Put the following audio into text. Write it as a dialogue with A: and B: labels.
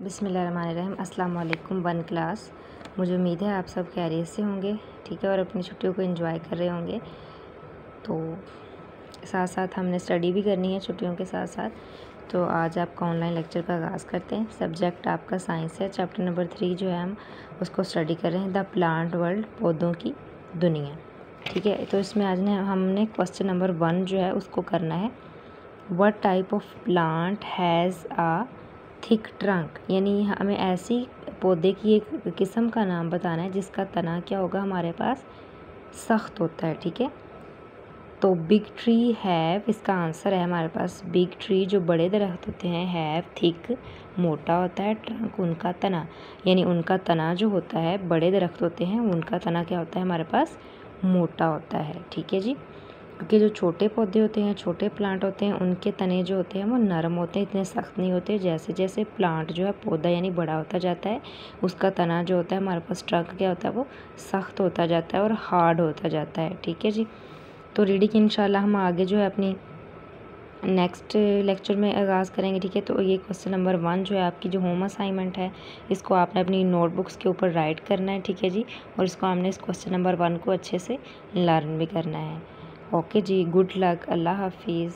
A: बिस्मिल्लाहिर्रहमानिर्रहीम। अस्सलाम वालेकुम वन क्लास। मुझे उम्मीद है आप सब खैरियत से होंगे, ठीक है, और अपनी छुट्टियों को एंजॉय कर रहे होंगे। तो साथ साथ हमने स्टडी भी करनी है छुट्टियों के साथ साथ। तो आज आपका ऑनलाइन लेक्चर का आगाज़ करते हैं। सब्जेक्ट आपका साइंस है। चैप्टर नंबर 3 जो है हम उसको स्टडी कर रहे हैं, द प्लांट वर्ल्ड, पौधों की दुनिया, ठीक है। तो इसमें आज हमने क्वेश्चन नंबर 1 जो है उसको करना है। What type of plant has a thick trunk, यानी हमें ऐसी पौधे की एक किस्म का नाम बताना है जिसका तना क्या होगा, हमारे पास सख्त होता है, ठीक है। तो बिग ट्री हैव, इसका आंसर है हमारे पास बिग ट्री, जो बड़े दरख्त होते हैं, हैव थिक, मोटा होता है, ट्रंक उनका तना, यानी उनका तना जो होता है, बड़े दरख्त होते हैं उनका तना क्या होता है, हमारे पास मोटा होता है, ठीक है जी। क्योंकि जो छोटे पौधे होते हैं, छोटे प्लांट होते हैं, उनके तने जो होते हैं वो नरम होते हैं, इतने सख्त नहीं होते। जैसे जैसे प्लांट जो है, पौधा यानी बड़ा होता जाता है, उसका तना जो होता है, हमारे पास ट्रंक क्या होता है, वो सख्त होता जाता है और हार्ड होता जाता है, ठीक है जी। तो रीडिंग इंशाल्लाह हम आगे जो है अपनी नेक्स्ट लेक्चर में आगाज़ करेंगे, ठीक है। तो ये क्वेश्चन नंबर 1 जो है आपकी जो होम असाइनमेंट है, इसको आपने अपनी नोटबुक्स के ऊपर राइट करना है, ठीक है जी। और इसको हमने इस क्वेश्चन नंबर 1 को अच्छे से लर्न भी करना है। ओके जी, गुड लक, अल्लाह हाफिज़।